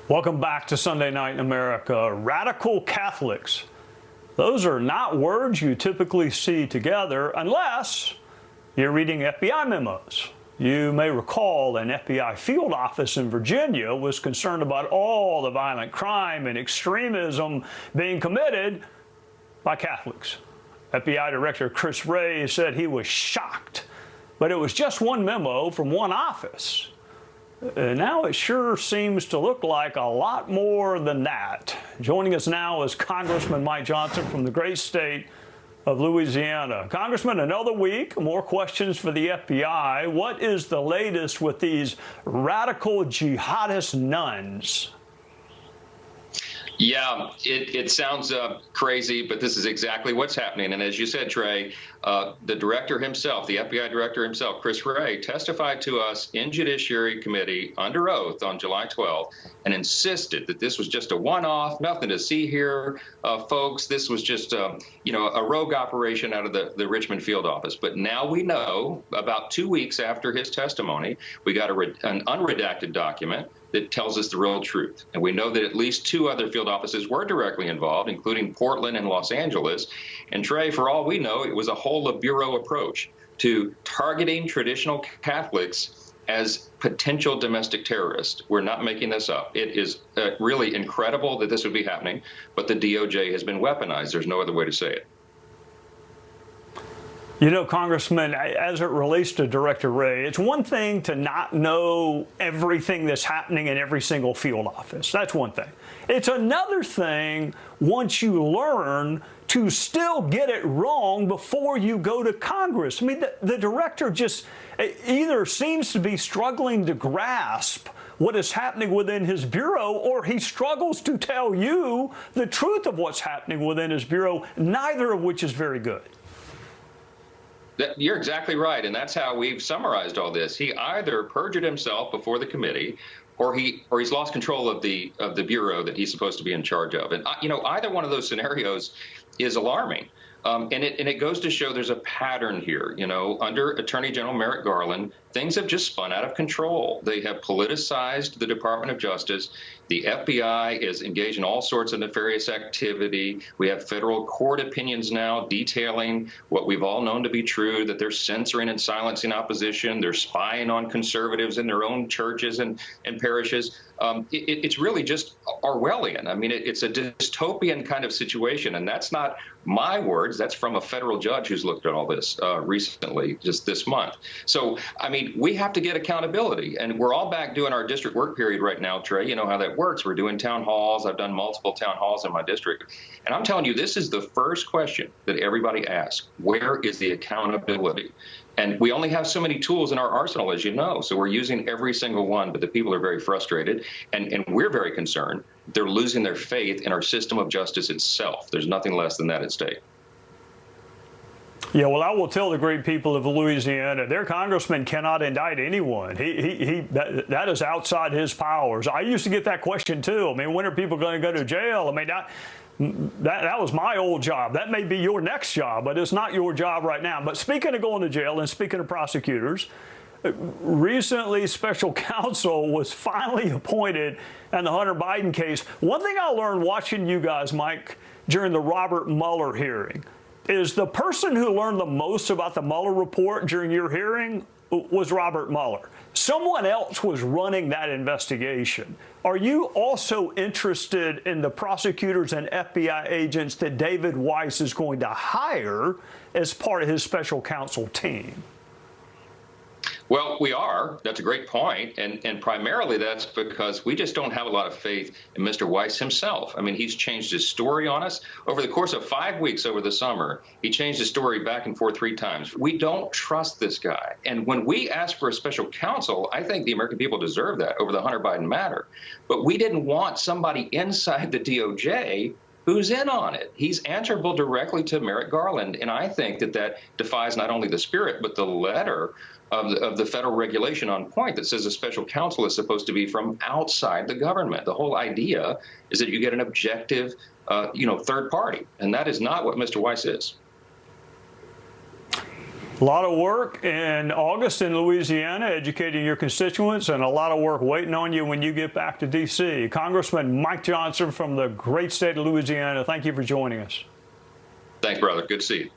Welcome back to Sunday Night in America. Radical Catholics. Those are not words you typically see together unless you're reading FBI memos. You may recall an FBI field office in Virginia was concerned about all the violent crime and extremism being committed by Catholics. FBI Director Chris Wray said he was shocked, but it was just one memo from one office. Now it sure seems to look like a lot more than that. Joining us now is Congressman Mike Johnson from the great state of Louisiana. Congressman, another week, more questions for the FBI. What is the latest with these radical jihadist nuns? Yeah, it sounds crazy, but this is exactly what's happening. And as you said, Trey, the director himself, the FBI director himself, Chris Wray, testified to us in Judiciary Committee under oath on July 12th and insisted that this was just a one-off, nothing to see here, folks. This was just, a rogue operation out of the Richmond field office. But now we know, about 2 weeks after his testimony, we got an unredacted document that tells us the real truth. And we know that at least 2 other field offices were directly involved, including Portland and Los Angeles. And Trey, for all we know, it was a whole of bureau approach to targeting traditional Catholics as potential domestic terrorists. We're not making this up. It is really incredible that this would be happening, but the DOJ has been weaponized. There's no other way to say it. You know, Congressman, as it relates to Director Wray, it's one thing to not know everything that's happening in every single field office. That's one thing. It's another thing, once you learn, to still get it wrong before you go to Congress. I mean, the director just either seems to be struggling to grasp what is happening within his bureau, or he struggles to tell you the truth of what's happening within his bureau, neither of which is very good. You're exactly right, and that's how we've summarized all this. He either perjured himself before the committee, or he's lost control of the bureau that he's supposed to be in charge of. And either one of those scenarios is alarming. And it goes to show there's a pattern here. Under Attorney General Merrick Garland, things have just spun out of control. They have politicized the Department of Justice. The FBI is engaged in all sorts of nefarious activity. We have federal court opinions now detailing what we've all known to be true, that they're censoring and silencing opposition. They're spying on conservatives in their own churches and parishes. It's really just Orwellian. I mean, it's a dystopian kind of situation, and that's not my words. That's from a federal judge who's looked at all this recently, just this month. So, I mean, we have to get accountability, and we're all back doing our district work period right now, Trey. You know how that works. We're doing town halls. I've done multiple town halls in my district, and I'm telling you, this is the first question that everybody asks. Where is the accountability? And we only have so many tools in our arsenal, as you know, so we're using every single one, but the people are very frustrated, and we're very concerned. They're losing their faith in our system of justice itself. There's nothing less than that at stake. Yeah, well, I will tell the great people of Louisiana, their congressman cannot indict anyone. That is outside his powers. I used to get that question, too. I mean, when are people going to go to jail? I mean, that was my old job. That may be your next job, but it's not your job right now. But speaking of going to jail and speaking of prosecutors, recently Special Counsel was finally appointed in the Hunter Biden case. One thing I learned watching you guys, Mike, during the Robert Mueller hearing is the person who learned the most about the Mueller report during your hearing was Robert Mueller. Someone else was running that investigation. Are you also interested in the prosecutors and FBI agents that David Weiss is going to hire as part of his special counsel team? Well, we are. That's a great point. And primarily that's because we just don't have a lot of faith in Mr. Weiss himself. I mean, he's changed his story on us. Over the course of 5 weeks over the summer, he changed his story back and forth 3 times. We don't trust this guy. And when we asked for a special counsel, I think the American people deserve that over the Hunter Biden matter. But we didn't want somebody inside the DOJ who's in on it. He's answerable directly to Merrick Garland. And I think that defies not only the spirit, but the letter of the federal regulation on point that says a special counsel is supposed to be from outside the government. The whole idea is that you get an objective, third party. And that is not what Mr. Weiss is. A lot of work in August in Louisiana, educating your constituents, and a lot of work waiting on you when you get back to D.C. Congressman Mike Johnson from the great state of Louisiana, thank you for joining us. Thanks, brother. Good to see you.